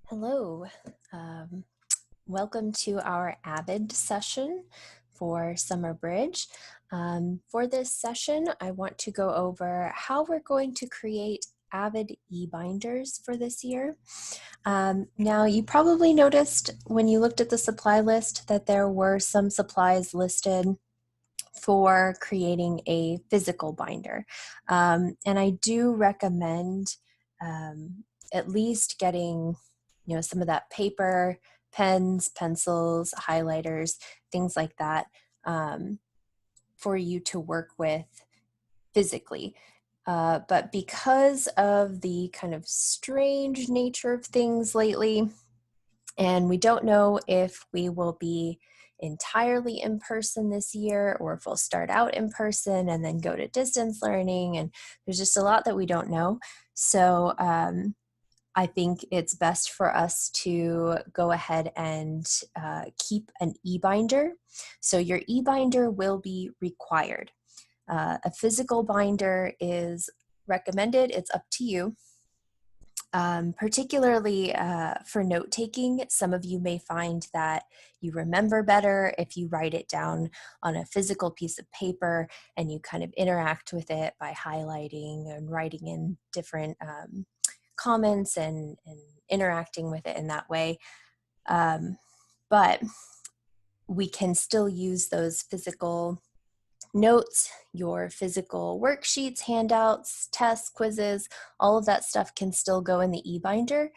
Hello, um, welcome to our AVID session for Summer Bridge. For this session, I want to go over how we're going to create AVID e-binders for this year. Now, you probably noticed when you looked at the supply list that there were some supplies listed for creating a physical binder. And I do recommend at least getting some of that paper, pens, pencils, highlighters, things like that for you to work with physically. But because of the kind of strange nature of things lately, and we don't know if we will be entirely in person this year or if we'll start out in person and then go to distance learning. And there's just a lot that we don't know. So I think it's best for us to go ahead and keep an e-binder. So your e-binder will be required. A physical binder is recommended. It's up to you. Particularly for note taking, some of you may find that you remember better if you write it down on a physical piece of paper and you kind of interact with it by highlighting and writing in different comments and interacting with it in that way. But we can still use those physical notes, your physical worksheets, handouts, tests, quizzes, all of that stuff can still go in the e-binder.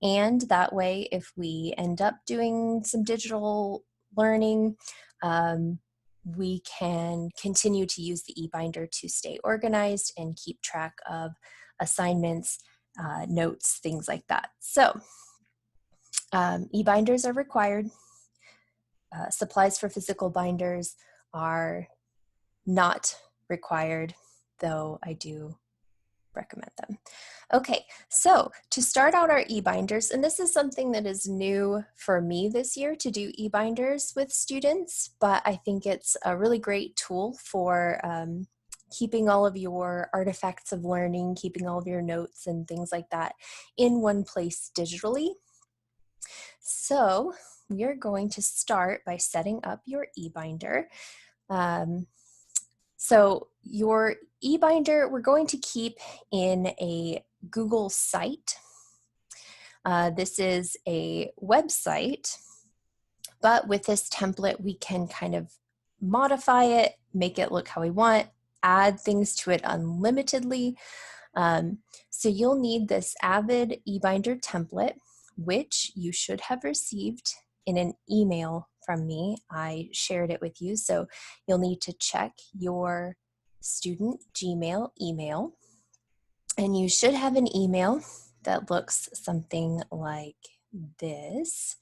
And that way, if we end up doing some digital learning, we can continue to use the e-binder to stay organized and keep track of assignments, notes, things like that. So e-binders are required. Supplies for physical binders are not required, though I do recommend them. Okay, so to start out our e-binders, and this is something that is new for me this year to do e-binders with students, but I think it's a really great tool for keeping all of your artifacts of learning, keeping all of your notes and things like that in one place digitally. So we are going to start by setting up your e-binder. So your e-binder, we're going to keep in a Google site. This is a website, but with this template, we can kind of modify it, make it look how we want, add things to it unlimitedly. So you'll need this AVID e-binder template, which you should have received in an email from me. I shared it with you, so you'll need to check your student Gmail email, and you should have an email that looks something like this.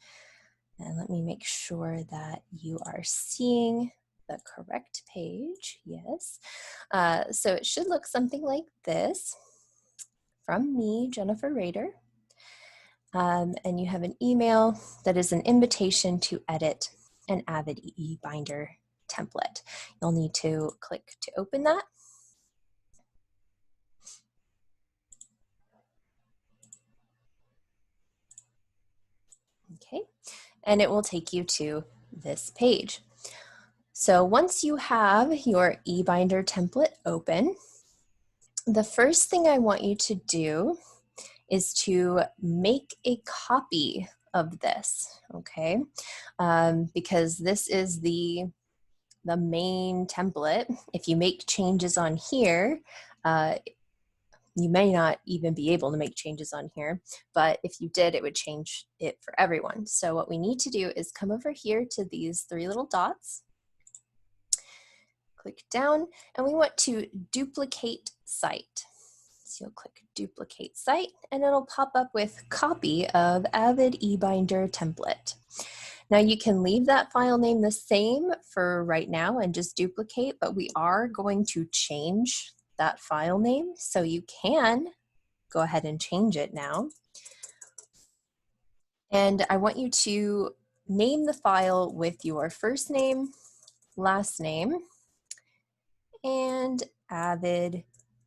And let me make sure that you are seeing the correct page. Yes. So it should look something like this from me, Jennifer Rader. And you have an email that is an invitation to edit an AVID e-binder template. You'll need to click to open that. Okay, and it will take you to this page. So once you have your e-binder template open, the first thing I want you to do is to make a copy of this, okay? Because this is the main template. If you make changes on here, you may not even be able to make changes on here, but if you did, it would change it for everyone. So what we need to do is come over here to these three little dots, click down, and we want to duplicate site. So you'll click duplicate site and it'll pop up with copy of AVID eBinder template. Now you can leave that file name the same for right now and just duplicate, but we are going to change that file name. So you can go ahead and change it now. And I want you to name the file with your first name, last name, and AVID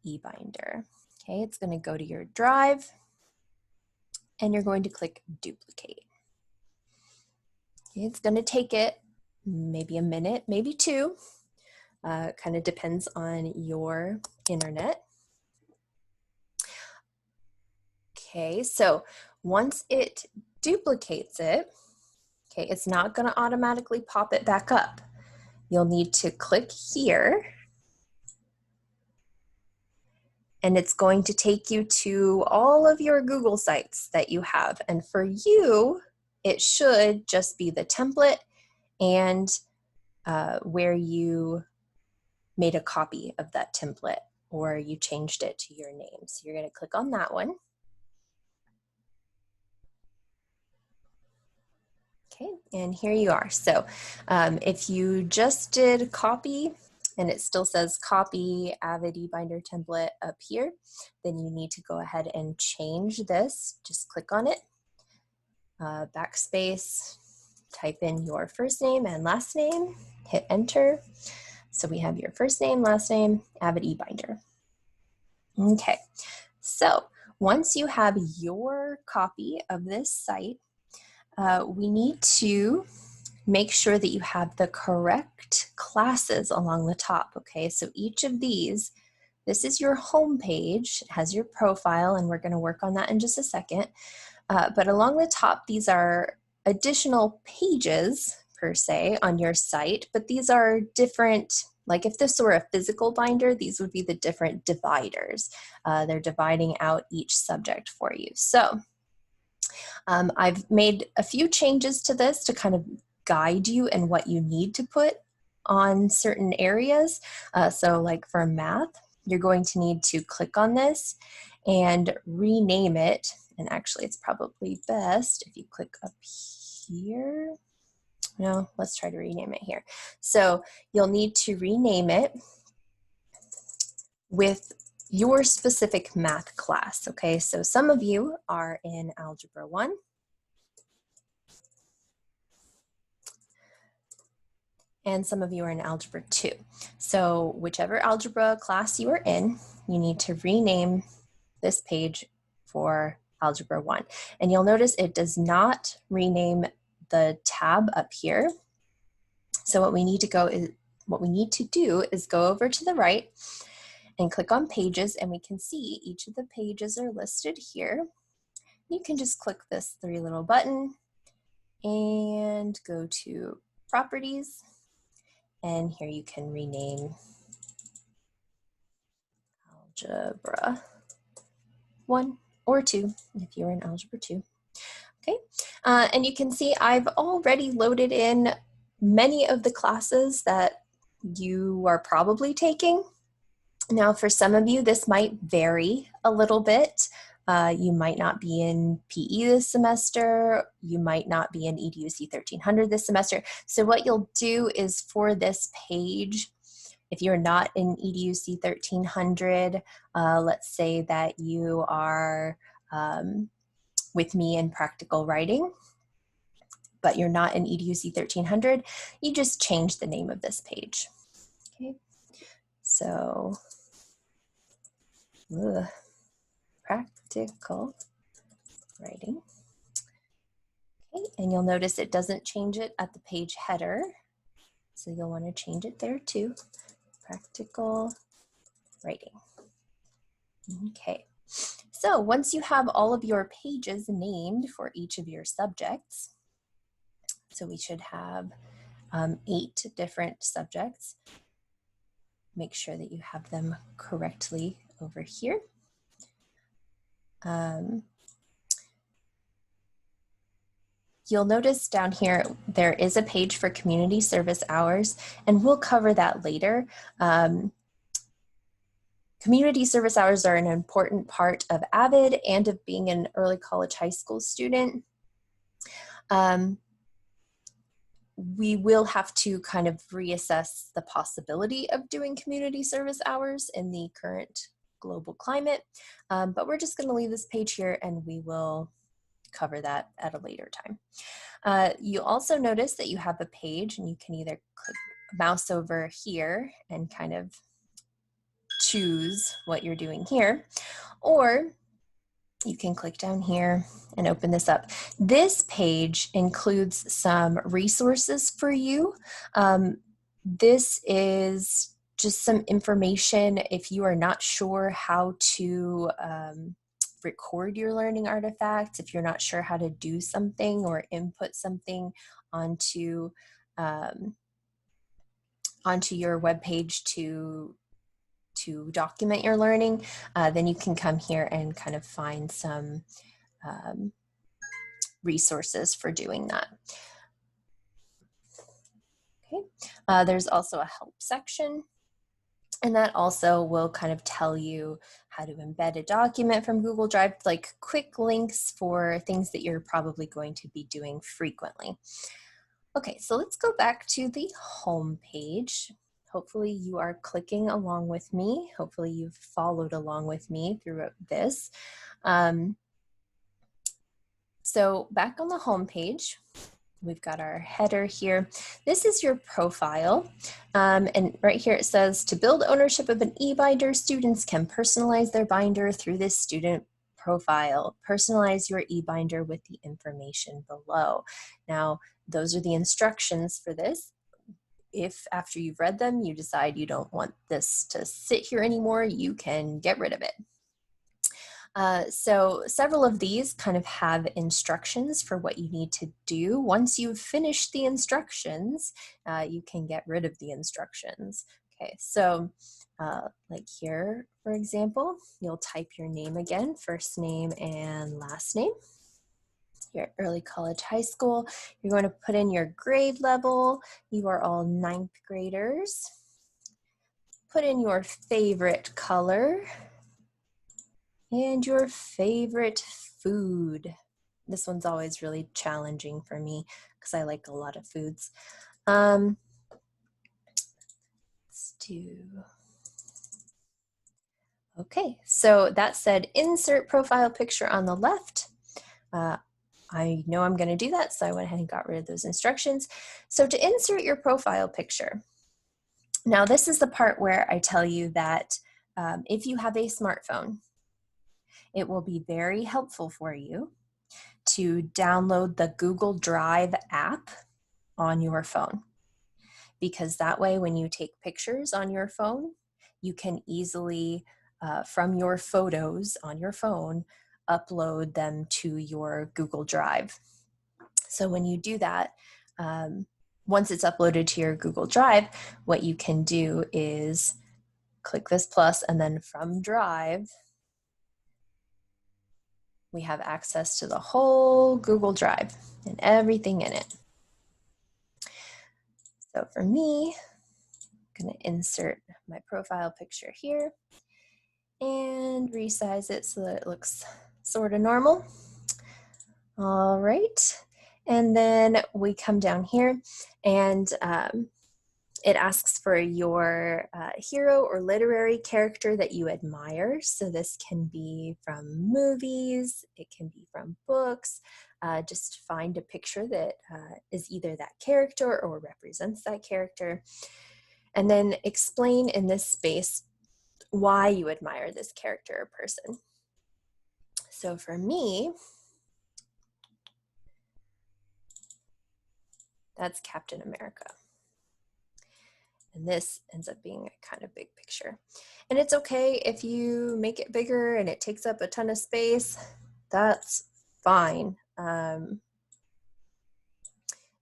eBinder. Okay, it's going to go to your drive. and you're going to click duplicate. Okay, it's going to take it maybe a minute, maybe two. Kind of depends on your internet. Okay, so once it duplicates it, okay, it's not going to automatically pop it back up. You'll need to click here, and it's going to take you to all of your Google sites that you have. And for you, it should just be the template and where you made a copy of that template or you changed it to your name. So you're going to click on that one. Okay, and here you are. So if you just did copy and it still says copy AVID ebinder template up here, then you need to go ahead and change this. Just click on it, backspace, type in your first name and last name, hit enter. So we have your first name, last name, AVID ebinder. Okay, so once you have your copy of this site, we need to make sure that you have the correct classes along the top, okay? So each of these, this is your home page, it has your profile, and we're gonna work on that in just a second. But along the top, these are additional pages, per se, on your site, but these are different, like if this were a physical binder, these would be the different dividers. They're dividing out each subject for you. So I've made a few changes to this to kind of guide you in what you need to put on certain areas. So like for math, you're going to need to click on this and rename it. And actually it's probably best if you click up here. No, let's try to rename it here. So you'll need to rename it with your specific math class, okay? So some of you are in Algebra 1. And some of you are in Algebra 2. So whichever algebra class you are in, you need to rename this page for Algebra 1. And you'll notice it does not rename the tab up here. So what we need to do is go over to the right and click on pages, and we can see each of the pages are listed here. You can just click this three little button and go to properties, and here you can rename Algebra 1 or 2 if you're in Algebra 2. Okay, and you can see I've already loaded in many of the classes that you are probably taking. Now, for some of you, this might vary a little bit. You might not be in PE this semester. You might not be in EDUC 1300 this semester. So what you'll do is for this page, if you're not in EDUC 1300, let's say that you are with me in practical writing, but you're not in EDUC 1300, you just change the name of this page. Okay, so practical writing. Okay, and you'll notice it doesn't change it at the page header, so you'll want to change it there too. Practical writing. Okay, so once you have all of your pages named for each of your subjects, so we should have 8 different subjects. Make sure that you have them correctly over here. You'll notice down here there is a page for community service hours, and we'll cover that later. Community service hours are an important part of AVID and of being an early college high school student. We will have to kind of reassess the possibility of doing community service hours in the current global climate, but we're just going to leave this page here and we will cover that at a later time. You also notice that you have a page, and you can either click mouse over here and kind of choose what you're doing here, or you can click down here and open this up. This page includes some resources for you. This is just some information if you are not sure how to record your learning artifacts, if you're not sure how to do something or input something onto your web page to document your learning, then you can come here and kind of find some resources for doing that. Okay, there's also a help section, and that also will kind of tell you how to embed a document from Google Drive, like quick links for things that you're probably going to be doing frequently. Okay, so let's go back to the home page. Hopefully you are clicking along with me. Hopefully you've followed along with me throughout this. So back on the home page, we've got our header here. This is your profile. And right here it says, to build ownership of an eBinder, students can personalize their binder through this student profile. Personalize your eBinder with the information below. Now, those are the instructions for this. If after you've read them, you decide you don't want this to sit here anymore, you can get rid of it. So several of these kind of have instructions for what you need to do. Once you've finished the instructions, you can get rid of the instructions. Okay, so like here, for example, you'll type your name again, first name and last name. You're at early college, high school. You're going to put in your grade level. You are all 9th graders. Put in your favorite color and your favorite food. This one's always really challenging for me because I like a lot of foods. Let's do, okay, so that said, insert profile picture on the left. I know I'm going to do that, so I went ahead and got rid of those instructions. So to insert your profile picture, now this is the part where I tell you that if you have a smartphone, it will be very helpful for you to download the Google Drive app on your phone, because that way when you take pictures on your phone, you can easily, from your photos on your phone, upload them to your Google Drive. So when you do that, once it's uploaded to your Google Drive, what you can do is click this plus, and then from Drive, we have access to the whole Google Drive and everything in it. So for me, I'm going to insert my profile picture here and resize it so that it looks sort of normal. All right. And then we come down here and it asks for your hero or literary character that you admire. So this can be from movies, it can be from books. Just find a picture that is either that character or represents that character. And then explain in this space why you admire this character or person. So for me, that's Captain America. And this ends up being a kind of big picture. And it's okay if you make it bigger and it takes up a ton of space, that's fine.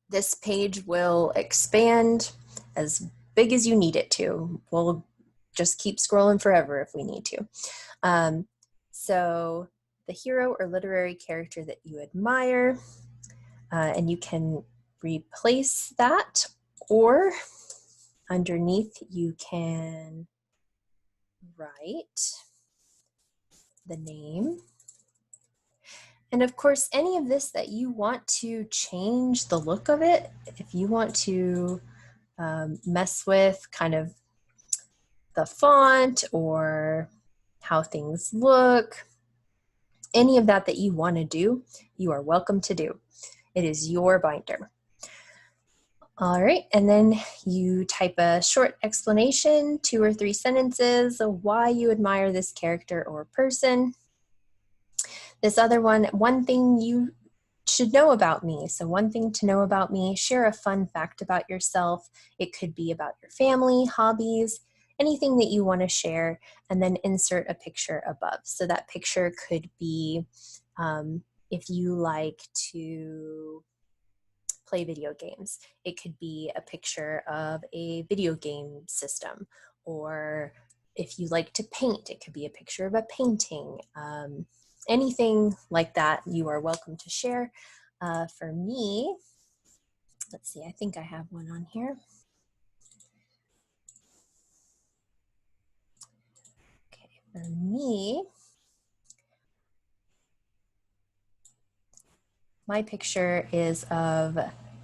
This page will expand as big as you need it to. We'll just keep scrolling forever if we need to. So the hero or literary character that you admire, and you can replace that, or underneath you can write the name. And of course, any of this that you want to change the look of it, if you want to mess with kind of the font or how things look, any of that that you want to do, you are welcome to do. It is your binder. All right, and then you type a short explanation, 2 or 3 sentences of why you admire this character or person. This other one thing you should know about me. So one thing to know about me, share a fun fact about yourself. It could be about your family, hobbies, anything that you want to share, and then insert a picture above. So that picture could be if you like to play video games. It could be a picture of a video game system, or if you like to paint, it could be a picture of a painting. Anything like that, you are welcome to share. For me, let's see, I think I have one on here. Okay, for me, my picture is of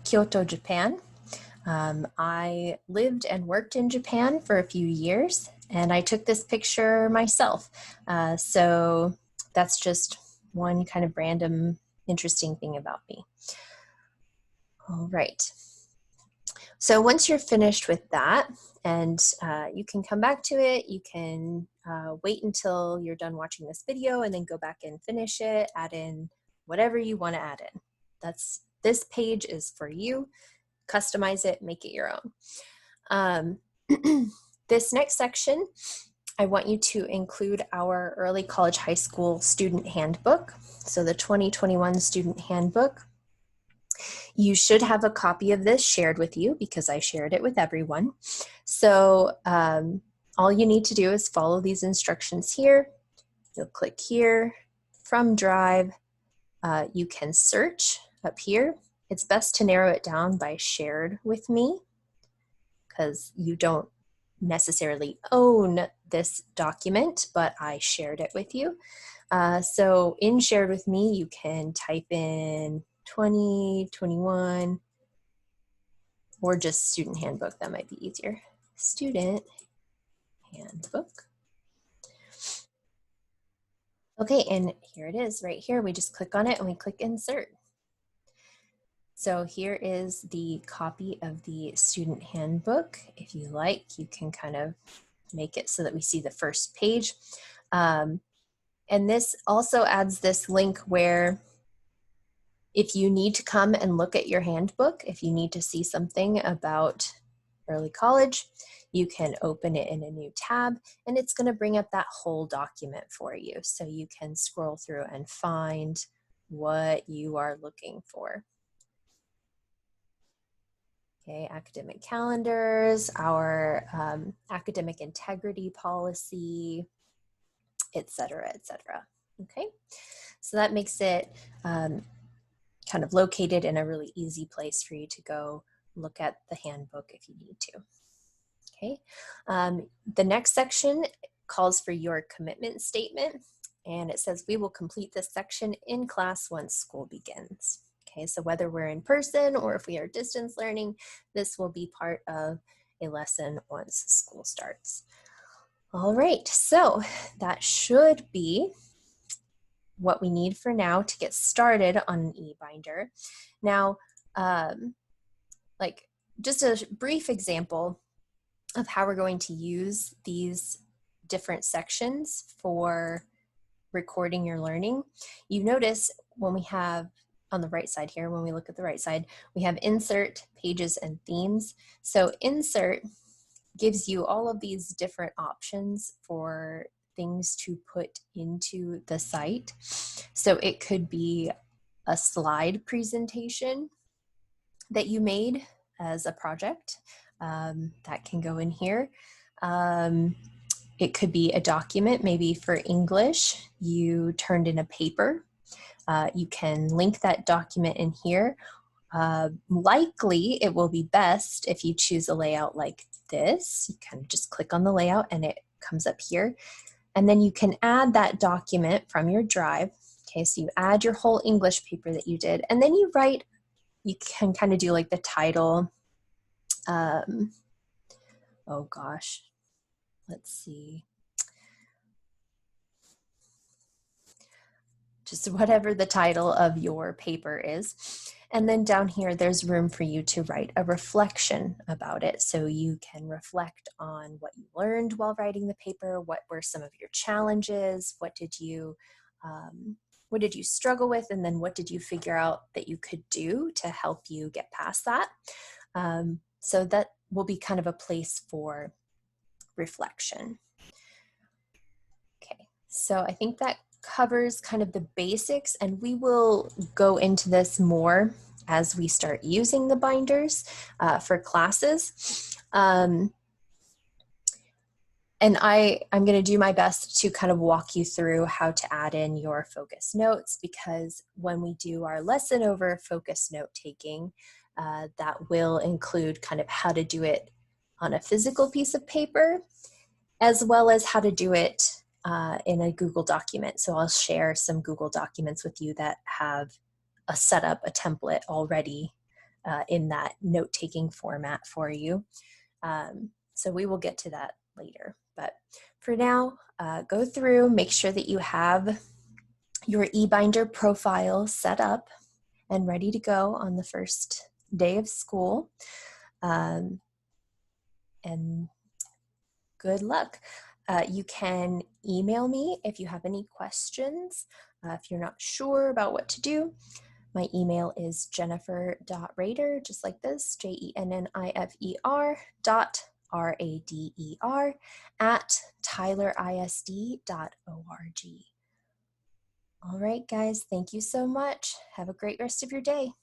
Kyoto, Japan. I lived and worked in Japan for a few years, and I took this picture myself. So that's just one kind of random interesting thing about me. All right. So once you're finished with that, and you can come back to it, you can wait until you're done watching this video and then go back and finish it, add in whatever you want to add in. This page is for you. Customize it, make it your own. This next section, I want you to include our early college high school student handbook. So the 2021 student handbook. You should have a copy of this shared with you because I shared it with everyone. So all you need to do is follow these instructions here. You'll click here from Drive. You can search up here. It's best to narrow it down by shared with me because you don't necessarily own this document, but I shared it with you. So in shared with me, you can type in 2021 or just student handbook. That might be easier. Student handbook. Okay, and here it is right here. We just click on it and we click insert. So here is the copy of the student handbook. If you like, you can kind of make it so that we see the first page. And this also adds this link where if you need to come and look at your handbook, if you need to see something about early college, you can open it in a new tab and it's going to bring up that whole document for you. So you can scroll through and find what you are looking for. Okay, academic calendars, our academic integrity policy, etc., etc. Okay, so that makes it kind of located in a really easy place for you to go look at the handbook if you need to. Okay, the next section calls for your commitment statement, and it says we will complete this section in class once school begins. Okay, so whether we're in person or if we are distance learning, this will be part of a lesson once school starts. All right, so that should be what we need for now to get started on an eBinder. Now, like just a brief example of how we're going to use these different sections for recording your learning. You notice when we have on the right side here, when we look at the right side, we have insert, pages, and themes. So insert gives you all of these different options for things to put into the site. So it could be a slide presentation that you made as a project. That can go in here. It could be a document, maybe for English, you turned in a paper. You can link that document in here. Likely, it will be best if you choose a layout like this. You kind of just click on the layout and it comes up here. And then you can add that document from your drive. Okay, so you add your whole English paper that you did, and then you write, you can kind of do like the title. Oh gosh, let's see. Just whatever the title of your paper is. And then down here, there's room for you to write a reflection about it. So you can reflect on what you learned while writing the paper. What were some of your challenges? What did you what did you struggle with, and then what did you figure out that you could do to help you get past that? So that will be kind of a place for reflection. Okay, so I think that covers kind of the basics, and we will go into this more as we start using the binders for classes. And I'm going to do my best to kind of walk you through how to add in your focus notes, because when we do our lesson over focus note taking, that will include kind of how to do it on a physical piece of paper, as well as how to do it in a Google document. So I'll share some Google documents with you that have a setup, a template already in that note-taking format for you. So we will get to that later. But for now, go through, make sure that you have your eBinder profile set up and ready to go on the first day of school. And good luck. You can email me if you have any questions. If you're not sure about what to do, my email is jennifer.rader, just like this, JENNIFER .RADER @tylerisd.org. All right, guys, thank you so much. Have a great rest of your day.